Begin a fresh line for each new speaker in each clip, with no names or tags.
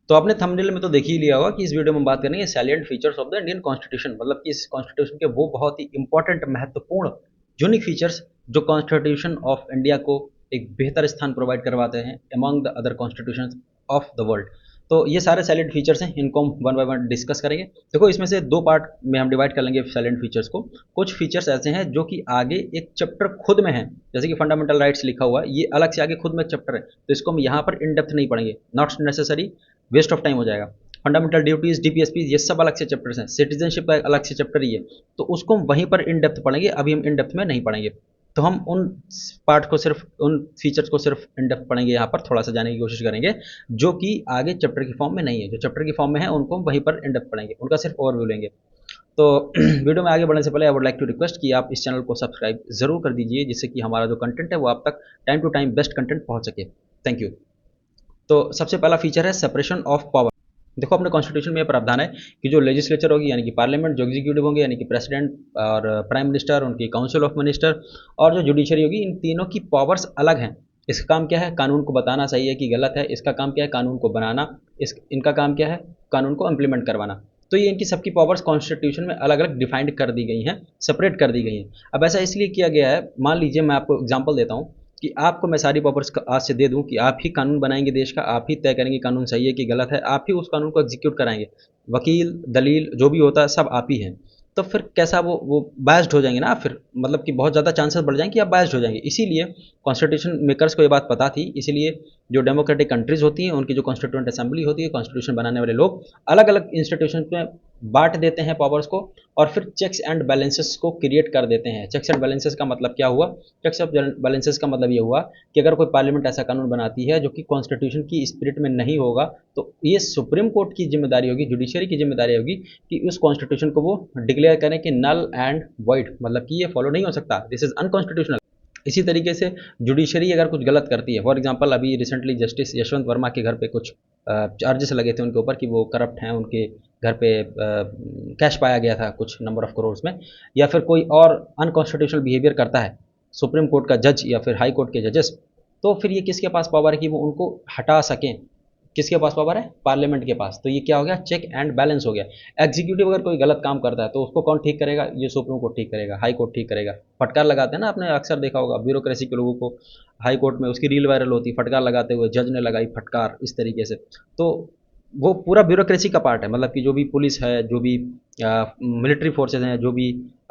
तो आपने थंबनेल में तो देख ही लिया होगा कि इस वीडियो में हम बात करेंगे salient features of the Indian constitution, मतलब कि इस कॉन्स्टिट्यूशन के वो बहुत ही इंपॉर्टेंट, महत्वपूर्ण, यूनिक फीचर्स जो कॉन्स्टिट्यूशन ऑफ इंडिया को एक बेहतर स्थान प्रोवाइड करवाते हैं among the other constitution of the world. तो ये सारे साइलेंट फीचर्स हैं, इनको हम वन बाय वन डिस्कस करेंगे। देखो, इसमें से दो पार्ट में हम डिवाइड कर लेंगे साइलेंट फीचर्स को। कुछ फीचर्स ऐसे हैं जो कि आगे एक चैप्टर खुद में है, जैसे कि फंडामेंटल राइट्स लिखा हुआ है, ये अलग से आगे खुद में चैप्टर है, तो इसको हम यहाँ पर इन डेप्थ नहीं पढ़ेंगे, not necessary, waste of time हो जाएगा। फंडामेंटल ड्यूटीज, डीपीएसपी, ये सब अलग से चैप्टर्स हैं। सिटीजनशिप का अलग से चैप्टर ही है, तो उसको हम वहीं पर इन डेप्थ पढ़ेंगे, अभी हम इन डेप्थ में नहीं पढ़ेंगे। तो हम उन पार्ट को सिर्फ, उन फीचर्स को सिर्फ इन डेप्थ पढ़ेंगे, यहाँ पर थोड़ा सा जाने की कोशिश करेंगे, जो कि आगे चैप्टर की फॉर्म में नहीं है। जो चैप्टर की फॉर्म में है उनको हम वहीं पर इन डेप्थ पढ़ेंगे, उनका सिर्फ ओवरव्यू लेंगे। तो वीडियो में आगे बढ़ने से पहले I would like to request कि आप इस चैनल को सब्सक्राइब जरूर कर दीजिए, जिससे कि हमारा जो कंटेंट है वो आप तक time to time best content पहुंच सके। Thank you. तो सबसे पहला फीचर है सेपरेशन ऑफ पावर। देखो, अपने कॉन्स्टिट्यूशन में यह प्रावधान है कि जो लेजिस्लेचर होगी यानी कि पार्लियामेंट, जो एग्जीक्यूटिव होंगे यानी कि प्रेसिडेंट और प्राइम मिनिस्टर, उनकी काउंसिल ऑफ मिनिस्टर, और जो जुडिशरी होगी, इन तीनों की पावर्स अलग हैं। इसका काम क्या है? कानून को बताना सही है कि गलत है। इसका काम क्या है? कानून को बनाना। इनका काम क्या है? कानून को इम्प्लीमेंट करवाना। तो ये इनकी सबकी पावर्स कॉन्स्टिट्यूशन में अलग अलग डिफाइंड कर दी गई हैं, सेपरेट कर दी गई हैं। अब ऐसा इसलिए किया गया है, मान लीजिए मैं आपको एग्जाम्पल देता हूँ कि आपको मैं सारी पावर्स आज से दे दूं कि आप ही कानून बनाएंगे देश का, आप ही तय करेंगे कानून सही है कि गलत है, आप ही उस कानून को एग्जीक्यूट कराएंगे। वकील, दलील, जो भी होता है सब आप ही हैं। तो फिर कैसा वो बायस्ड हो जाएंगे ना, फिर मतलब कि बहुत ज़्यादा चांसेस बढ़ जाएंगे कि आप बायस्ड हो जाएंगे। इसीलिए कॉन्स्टिट्यूशन मेकर्स को ये बात पता थी, इसीलिए जो डेमोक्रेटिक कंट्रीज होती हैं उनकी जो कॉन्स्टिट्यूंट असेंबली होती है, कॉन्स्टिट्यूशन बनाने वाले लोग अलग अलग इंस्टीट्यूशन में बांट देते हैं पावर्स को, और फिर चेक्स एंड बैलेंसेस को क्रिएट कर देते हैं। चेक्स एंड बैलेंसेस का मतलब क्या हुआ? चेक्स एंड बैलेंसेस का मतलब ये हुआ कि अगर कोई पार्लियामेंट ऐसा कानून बनाती है जो कि कॉन्स्टिट्यूशन की स्पिरिट में नहीं होगा, तो ये सुप्रीम कोर्ट की जिम्मेदारी होगी, जुडिशरी की जिम्मेदारी होगी कि उस कॉन्स्टिट्यूशन को वो डिक्लेयर करें कि नल एंड वाइड, मतलब कि ये फॉलो नहीं हो सकता, दिस इज अनकॉन्स्टिट्यूशनल। इसी तरीके से जुडिशरी अगर कुछ गलत करती है, फॉर एग्जांपल अभी रिसेंटली जस्टिस यशवंत वर्मा के घर पे कुछ चार्जेस लगे थे उनके ऊपर कि वो करप्ट हैं, उनके घर पे कैश पाया गया था कुछ नंबर ऑफ करोड़ में, या फिर कोई और अनकॉन्स्टिट्यूशनल बिहेवियर करता है सुप्रीम कोर्ट का जज या फिर हाई कोर्ट के जजेस, तो फिर ये किसके पास पावर है कि वो उनको हटा सकें? किसके पास पावर है? पार्लियामेंट के पास। तो ये क्या हो गया? चेक एंड बैलेंस हो गया। एग्जीक्यूटिव अगर कोई गलत काम करता है तो उसको कौन ठीक करेगा? ये सुप्रीम कोर्ट ठीक करेगा, हाई कोर्ट ठीक करेगा। फटकार लगाते हैं ना, आपने अक्सर देखा होगा ब्यूरोक्रेसी के लोगों को, हाई कोर्ट में उसकी रील वायरल होती, फटकार लगाते हुए जज ने लगाई फटकार, इस तरीके से। तो वो पूरा ब्यूरोक्रेसी का पार्ट है, मतलब कि जो भी पुलिस है, जो भी मिलिट्री फोर्सेज हैं, जो भी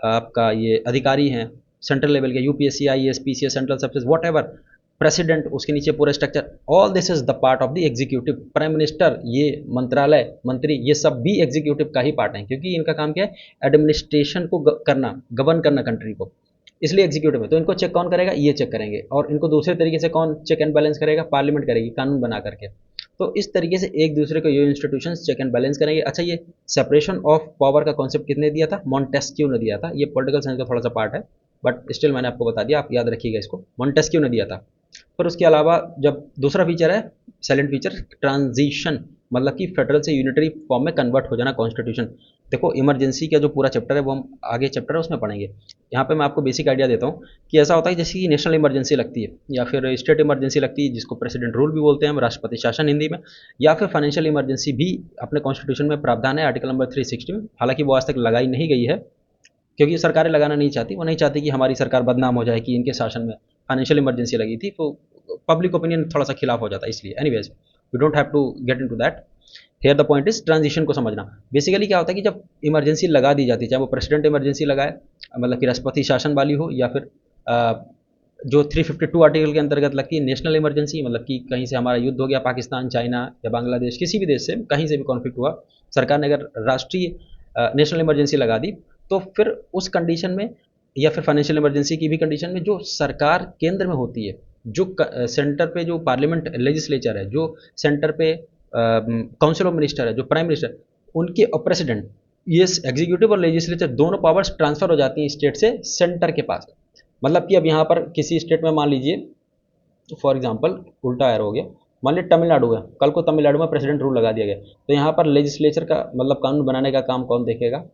आपका ये अधिकारी हैं सेंट्रल लेवल के, UPSC, IAS, PCS, central services, what ever, president, उसके नीचे पूरा structure, all this is the part of the executive. Prime minister, ये मंत्रालय, मंत्री, ये सब भी एग्जीक्यूटिव का ही पार्ट है, क्योंकि इनका काम क्या है? एडमिनिस्ट्रेशन को करना, गवर्न करना कंट्री को, इसलिए एग्जीक्यूटिव है। तो इनको चेक कौन करेगा? ये चेक करेंगे। और इनको दूसरे तरीके से कौन चेक एंड बैलेंस करेगा? पार्लियामेंट करेगी, कानून बना करके। तो इस तरीके से एक दूसरे को ये इंस्टीट्यूशंस चेक एंड बैलेंस करेंगे। अच्छा, ये सेपरेशन ऑफ पावर का कॉन्सेप्ट किसने दिया था? मॉन्टेस्क्यू ने दिया था। ये पॉलिटिकल साइंस का थोड़ा सा पार्ट है, बट स्टिल मैंने आपको बता दिया, आप याद रखिएगा इसको, मॉन्टेस्क्यू ने दिया था। फिर उसके अलावा जब दूसरा फीचर है साइलेंट फीचर, ट्रांजिशन, मतलब कि फेडरल से यूनिटरी फॉर्म में कन्वर्ट हो जाना कॉन्स्टिट्यूशन। देखो, इमरजेंसी का जो पूरा चैप्टर है वो हम आगे चैप्टर है उसमें पढ़ेंगे। यहाँ पे मैं आपको बेसिक आइडिया देता हूँ कि ऐसा होता है जैसे कि नेशनल इमरजेंसी लगती है, या फिर स्टेट इमरजेंसी लगती है, जिसको प्रेसिडेंट रूल भी बोलते हैं हम, राष्ट्रपति शासन हिंदी में, या फिर फाइनेंशियल इमरजेंसी भी अपने कॉन्स्टिट्यूशन में प्रावधान है आर्टिकल नंबर 360 में। हालांकि वो आज तक लगाई नहीं गई है, क्योंकि सरकारें लगाना नहीं चाहती, वो नहीं चाहती कि हमारी सरकार बदनाम हो जाए कि इनके शासन में फाइनेंशियल इमरजेंसी लगी थी, तो पब्लिक ओपिनियन थोड़ा सा खिलाफ हो जाता है, इसलिए। Anyways, we don't have to get into that. Here the point is transition को समझना। बेसिकली क्या होता है कि जब इमरजेंसी लगा दी जाती है, चाहे वो प्रेसिडेंट इमरजेंसी लगाए, मतलब कि राष्ट्रपति शासन वाली हो, या फिर जो 352 आर्टिकल के अंतर्गत लगती है नेशनल इमरजेंसी, मतलब कि कहीं से हमारा युद्ध हो गया, पाकिस्तान, चाइना या बांग्लादेश, किसी भी देश से, कहीं से भी कॉन्फ्लिक्ट हुआ, सरकार ने अगर राष्ट्रीय नेशनल इमरजेंसी लगा दी, तो फिर उस कंडीशन में, या फिर फाइनेंशियल इमरजेंसी की भी कंडीशन में, जो सरकार केंद्र में होती है, जो सेंटर पे जो पार्लियामेंट लेजिस्लेचर है, जो सेंटर पे काउंसिल ऑफ मिनिस्टर है, जो प्राइम मिनिस्टर, उनके प्रेसिडेंट, ये एग्जीक्यूटिव और लेजिस्लेचर दोनों पावर्स ट्रांसफर हो जाती हैं स्टेट से सेंटर के पास। मतलब कि अब यहाँ पर किसी स्टेट में मान लीजिए, फॉर एग्जांपल उल्टा एरो हो गया, मान लीजिए तमिलनाडु है, कल को तमिलनाडु में प्रेसिडेंट रूल लगा दिया गया, तो यहाँ पर लेजिस्लेचर का मतलब कानून बनाने का काम कौन देखेगा?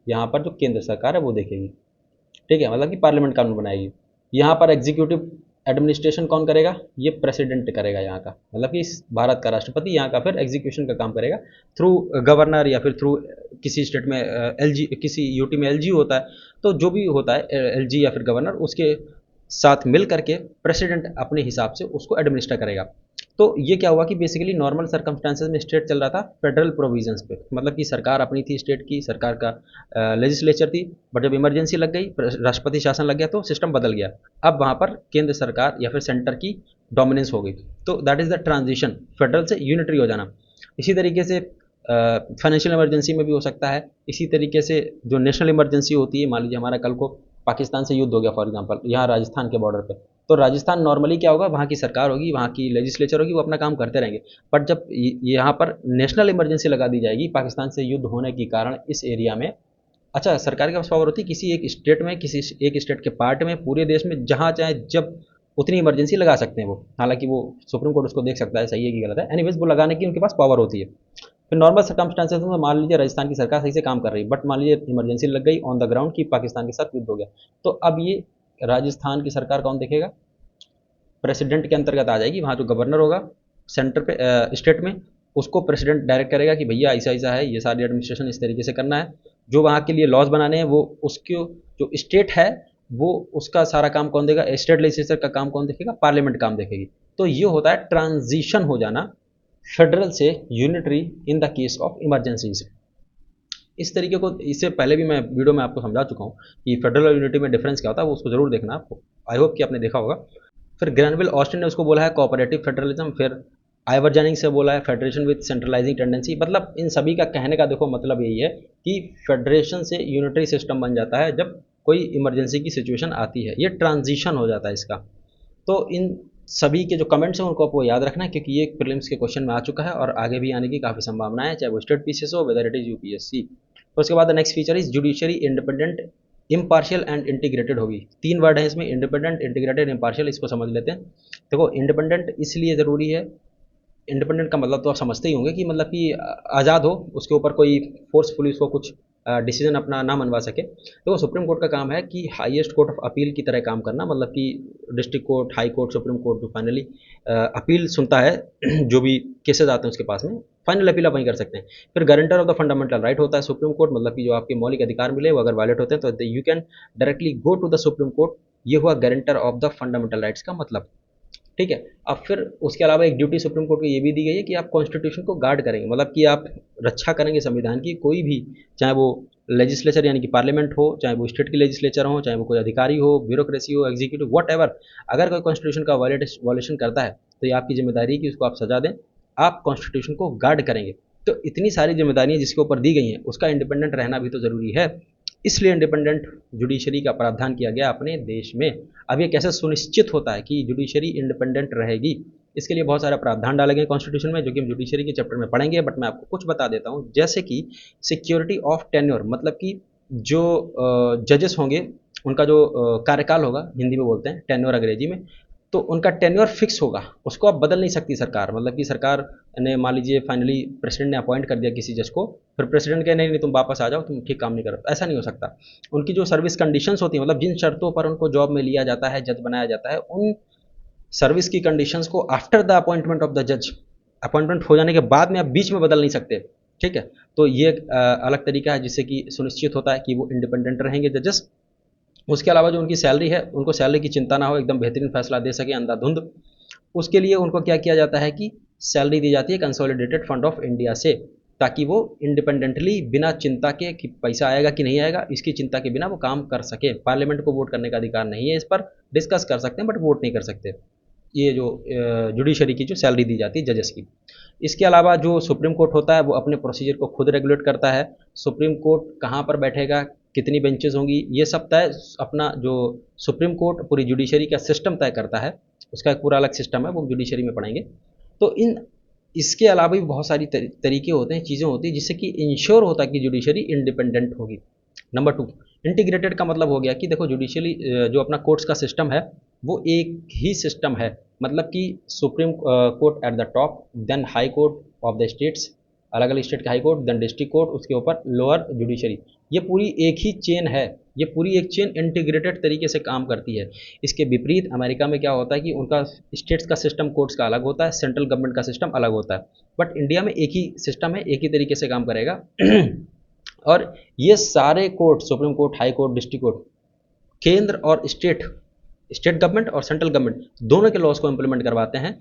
यहाँ पर जो केंद्र सरकार है वो देखेगी, ठीक है, मतलब कि पार्लियामेंट कानून बनाएगी। यहाँ पर एग्जीक्यूटिव एडमिनिस्ट्रेशन कौन करेगा? ये प्रेसिडेंट करेगा यहाँ का, मतलब कि इस भारत का राष्ट्रपति यहाँ का फिर एग्जीक्यूशन का काम करेगा थ्रू गवर्नर या फिर थ्रू किसी स्टेट में एलजी, किसी यूटी में एलजी होता है, तो जो भी होता है एलजी या फिर गवर्नर, उसके साथ मिल करके प्रेसिडेंट अपने हिसाब से उसको एडमिनिस्टर करेगा। तो ये क्या हुआ कि बेसिकली नॉर्मल सर्कमस्टांसेस में स्टेट चल रहा था फेडरल प्रोविजंस पे, मतलब कि सरकार अपनी थी, स्टेट की सरकार का लेजिस्लेचर थी, बट जब इमरजेंसी लग गई, राष्ट्रपति शासन लग गया, तो सिस्टम बदल गया। अब वहाँ पर केंद्र सरकार या फिर सेंटर की डोमिनेंस हो गई, तो that is the transition, federal से यूनिटरी हो जाना। इसी तरीके से फाइनेंशियल इमरजेंसी में भी हो सकता है। इसी तरीके से जो नेशनल इमरजेंसी होती है, मान लीजिए हमारा कल को पाकिस्तान से युद्ध हो गया फॉर एग्जांपल, यहाँ राजस्थान के बॉर्डर पे, तो राजस्थान नॉर्मली क्या होगा, वहाँ की सरकार होगी, वहाँ की लेजिस्लेचर होगी, वो अपना काम करते रहेंगे। बट जब यहाँ पर नेशनल इमरजेंसी लगा दी जाएगी पाकिस्तान से युद्ध होने के कारण इस एरिया में, अच्छा सरकार के पास पावर होती है किसी एक स्टेट में, किसी एक स्टेट के पार्ट में, पूरे देश में, जहाँ चाहे जब उतनी इमरजेंसी लगा सकते हैं वो। हालांकि वो सुप्रीम कोर्ट उसको देख सकता है सही है कि गलत है, एनीवेज वो लगाने की उनके पास पावर होती है। फिर नॉर्मल सर्कमस्टांसेस में मान लीजिए राजस्थान की सरकार सही से काम कर रही है, बट मान लीजिए इमरजेंसी लग गई ऑन द ग्राउंड कि पाकिस्तान के साथ युद्ध हो गया, तो अब ये राजस्थान की सरकार कौन देखेगा? प्रेसिडेंट के अंतर्गत आ जाएगी। वहाँ जो गवर्नर होगा सेंटर पे, स्टेट में, उसको प्रेसिडेंट डायरेक्ट करेगा कि भैया ऐसा ऐसा है, ये सारी एडमिनिस्ट्रेशन इस तरीके से करना है। जो वहाँ के लिए लॉज बनाने हैं वो उसके जो स्टेट है वो उसका सारा काम कौन देगा? स्टेट लेजिस्लेचर का काम कौन देखेगा? पार्लियामेंट काम देखेगी। तो ये होता है ट्रांजिशन हो जाना फेडरल से unitary in the case of emergencies. इस तरीके को इससे पहले भी मैं वीडियो में आपको समझा चुका हूँ कि फेडरल और यूनिटी में डिफरेंस क्या होता है, वो उसको जरूर देखना आपको, आई होप कि आपने देखा होगा। फिर ग्रैनविल ऑस्टिन ने उसको बोला है कोऑपरेटिव फेडरलिज्म, फिर आइवर जेनिंग्स से बोला है फेडरेशन विद सेंट्रलाइजिंग टेंडेंसी। मतलब इन सभी का कहने का देखो मतलब यही है कि फेडरेशन से यूनिटरी सिस्टम बन जाता है जब कोई इमरजेंसी की सिचुएशन आती है, ये ट्रांजिशन हो जाता है इसका। तो इन सभी के जो कमेंट्स हैं उनको आपको याद रखना है, क्योंकि ये प्रीलिम्स के क्वेश्चन में आ चुका है और आगे भी आने की काफ़ी संभावना है, चाहे वो स्टेट पीसीएस हो, वेदर इट इज़ यूपीएससी। तो उसके बाद next feature is judiciary independent, impartial and integrated होगी। तीन वर्ड है इसमें, इंडिपेंडेंट, इंटीग्रेटेड, इम्पार्शियल, इसको समझ लेते हैं। देखो इंडिपेंडेंट इसलिए ज़रूरी है, इंडिपेंडेंट का मतलब तो आप समझते ही होंगे कि मतलब कि आज़ाद हो, उसके ऊपर कोई फोर्सफुली उसको कुछ डिसीजन अपना ना मनवा सके। तो वो सुप्रीम कोर्ट का काम है कि हाईएस्ट कोर्ट ऑफ अपील की तरह काम करना, मतलब कि district court, high court, supreme court जो फाइनली अपील सुनता है जो भी केसेस आते हैं उसके पास में, फाइनल अपील आप वहीं कर सकते हैं। फिर guarantor of the fundamental right होता है सुप्रीम कोर्ट, मतलब कि जो आपके मौलिक अधिकार मिले वो अगर वायलेट होते हैं तो you can directly go to the supreme court. ये हुआ guarantor of the fundamental rights का मतलब, ठीक है। अब फिर उसके अलावा एक ड्यूटी सुप्रीम कोर्ट को ये भी दी गई है कि आप कॉन्स्टिट्यूशन को गार्ड करेंगे, मतलब कि आप रक्षा करेंगे संविधान की, कोई भी, चाहे वो लेजिस्लेचर यानी कि पार्लियामेंट हो, चाहे वो स्टेट की लेजिस्लेचर हो, चाहे वो कोई अधिकारी हो, ब्यूरोक्रेसी हो, एग्जीक्यूटिव, वट एवर, अगर कोई कॉन्स्टिट्यूशन का वायलेशन करता है तो ये आपकी जिम्मेदारी है कि उसको आप सजा दें, आप कॉन्स्टिट्यूशन को गार्ड करेंगे। तो इतनी सारी जिम्मेदारियां जिसके ऊपर दी गई हैं उसका इंडिपेंडेंट रहना भी तो ज़रूरी है, इसलिए इंडिपेंडेंट जुडिशरी का प्रावधान किया गया अपने देश में। अब ये कैसे सुनिश्चित होता है कि जुडिशरी इंडिपेंडेंट रहेगी, इसके लिए बहुत सारे प्रावधान डाले गए कॉन्स्टिट्यूशन में, जो कि हम जुडिशरी के चैप्टर में पढ़ेंगे, बट मैं आपको कुछ बता देता हूँ। जैसे कि सिक्योरिटी ऑफ टेन्योर, मतलब कि जो जजेस होंगे उनका जो कार्यकाल होगा, हिंदी में बोलते हैं टेन्योर अंग्रेजी में, तो उनका टेन्योर फिक्स होगा, उसको अब बदल नहीं सकती सरकार। मतलब कि सरकार ने मान लीजिए फाइनली प्रेसिडेंट ने अपॉइंट कर दिया किसी जज को, फिर प्रेसिडेंट कहे नहीं नहीं तुम वापस आ जाओ, तुम ठीक काम नहीं करो, ऐसा नहीं हो सकता। उनकी जो सर्विस कंडीशंस होती हैं, मतलब जिन शर्तों पर उनको जॉब में लिया जाता है, जज बनाया जाता है, उन सर्विस की कंडीशंस को after the appointment of the जज, अपॉइंटमेंट हो जाने के बाद में आप बीच में बदल नहीं सकते, ठीक है। तो ये एक अलग तरीका है जिससे कि सुनिश्चित होता है कि वो इंडिपेंडेंट रहेंगे जजेस। उसके अलावा जो उनकी सैलरी है, उनको सैलरी की चिंता ना हो, एकदम बेहतरीन फैसला दे सके अंधाधुंध, उसके लिए उनको क्या किया जाता है कि सैलरी दी जाती है कंसोलिडेटेड फंड ऑफ इंडिया से, ताकि वो इंडिपेंडेंटली बिना चिंता के कि पैसा आएगा कि नहीं आएगा, इसकी चिंता के बिना वो काम कर सके। पार्लियामेंट को वोट करने का अधिकार नहीं है, इस पर डिस्कस कर सकते हैं बट वोट नहीं कर सकते। ये जो जुडिशरी की जो सैलरी दी जाती है जजेस की। इसके अलावा जो सुप्रीम कोर्ट होता है वो अपने प्रोसीजर को खुद रेगुलेट करता है। सुप्रीम कोर्ट कहाँ पर बैठेगा, कितनी बेंचेस होंगी, ये सब तय अपना जो सुप्रीम कोर्ट पूरी जुडिशरी का सिस्टम तय करता है, उसका एक पूरा अलग सिस्टम है, वो जुडिशरी में पढ़ेंगे। तो इन इसके अलावा भी बहुत सारी तरीके होते हैं, चीज़ें होती हैं जिससे कि इंश्योर होता है कि जुडिशरी इंडिपेंडेंट होगी। नंबर टू, इंटीग्रेटेड का मतलब हो गया कि देखो जुडिशरी जो अपना कोर्ट्स का सिस्टम है वो एक ही सिस्टम है, मतलब कि supreme court at the top, then high court of the states, अलग अलग स्टेट के high court, then district court, उसके ऊपर लोअर जुडिशरी, ये पूरी एक ही चेन है, ये पूरी एक चेन इंटीग्रेटेड तरीके से काम करती है। इसके विपरीत अमेरिका में क्या होता है कि उनका स्टेट्स का सिस्टम कोर्ट्स का अलग होता है, सेंट्रल गवर्नमेंट का सिस्टम अलग होता है। बट इंडिया में एक ही सिस्टम है, एक ही तरीके से काम करेगा। और ये सारे court, supreme court, high court, district court, केंद्र और स्टेट, स्टेट गवर्नमेंट और सेंट्रल गवर्नमेंट दोनों के लॉज को इम्प्लीमेंट करवाते हैं।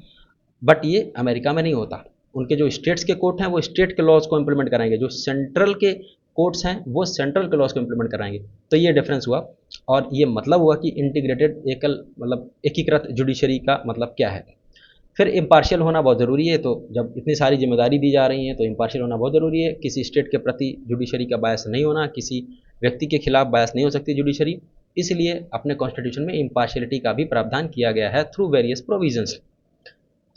बट ये अमेरिका में नहीं होता। उनके जो स्टेट्स के कोर्ट हैं वो स्टेट के लॉज को इम्प्लीमेंट कराएंगे, जो सेंट्रल के कोर्ट्स हैं वो सेंट्रल के लॉज को इम्प्लीमेंट कराएंगे। तो ये डिफरेंस हुआ। और ये मतलब हुआ कि इंटीग्रेटेड एकल मतलब एकीकृत जुडिशरी का मतलब क्या है। फिर इम्पार्शियल होना बहुत ज़रूरी है। तो जब इतनी सारी जिम्मेदारी दी जा रही हैं तो इम्पार्शियल होना बहुत ज़रूरी है। किसी स्टेट के प्रति जुडिशरी का बायस नहीं होना, किसी व्यक्ति के खिलाफ बायस नहीं हो सकती जुडिशरी। इसलिए अपने कॉन्स्टिट्यूशन में इम्पार्शियलिटी का भी प्रावधान किया गया है through various provisions,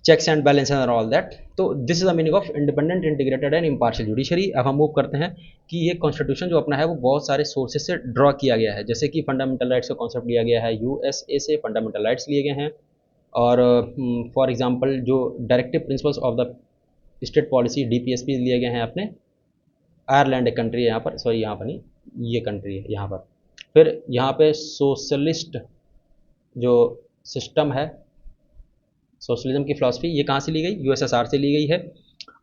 checks and balance and all that. तो this is the meaning of independent, integrated and impartial judiciary. अब हम मूव करते हैं कि ये कॉन्स्टिट्यूशन जो अपना है वो बहुत सारे सोर्सेज से ड्रॉ किया गया है। जैसे कि फंडामेंटल राइट्स का कॉन्सेप्ट लिया गया है, यूएसए से फंडामेंटल राइट्स लिए गए हैं। और फॉर एग्जांपल जो directive principles of the state policy DPSP लिए गए हैं अपने। आयरलैंड एक कंट्री है यहाँ पर, सॉरी यहाँ पर नहीं, ये कंट्री है यहाँ पर। फिर यहाँ पे सोशलिस्ट जो सिस्टम है, सोशलिज्म की फिलॉसफी, ये कहाँ से ली गई, यूएसएसआर से ली गई है।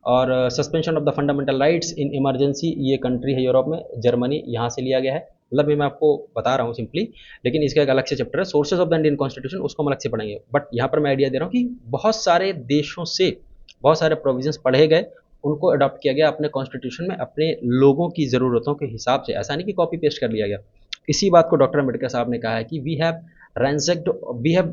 और suspension of the fundamental rights in emergency, ये कंट्री है यूरोप में, जर्मनी, यहाँ से लिया गया है। मतलब ये मैं आपको बता रहा हूँ सिंपली, लेकिन इसका एक अलग से चैप्टर है sources of the Indian constitution, उसको हम अलग से पढ़ेंगे। बट यहाँ पर मैं आइडिया दे रहा हूँ कि बहुत सारे देशों से बहुत सारे प्रोविजंस पढ़े गए, उनको अडॉप्ट किया गया अपने कॉन्स्टिट्यूशन में अपने लोगों की ज़रूरतों के हिसाब से। ऐसा नहीं कि कॉपी पेस्ट कर लिया गया। इसी बात को डॉक्टर अम्बेडकर साहब ने कहा है कि we have ransacked, we have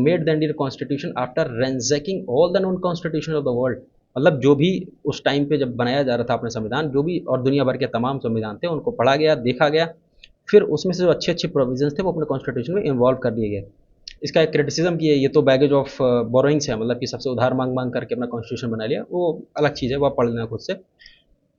made the Indian constitution after ransacking all the known constitution of the world। मतलब जो भी उस टाइम पे जब बनाया जा रहा था अपना संविधान, जो भी और दुनिया भर के तमाम संविधान थे उनको पढ़ा गया, देखा गया। फिर उसमें से जो अच्छे अच्छे प्रोविजंस थे वो अपने कॉन्स्टिट्यूशन में इन्वॉल्व कर दिए गए। इसका एक क्रिटिसिज्म की है, ये तो बैगेज ऑफ बोरोइंग्स है, मतलब कि सबसे उधार मांग मांग करके अपना कॉन्स्टिट्यूशन बना लिया, वो अलग चीज़ है, वो आप पढ़ लेना खुद से।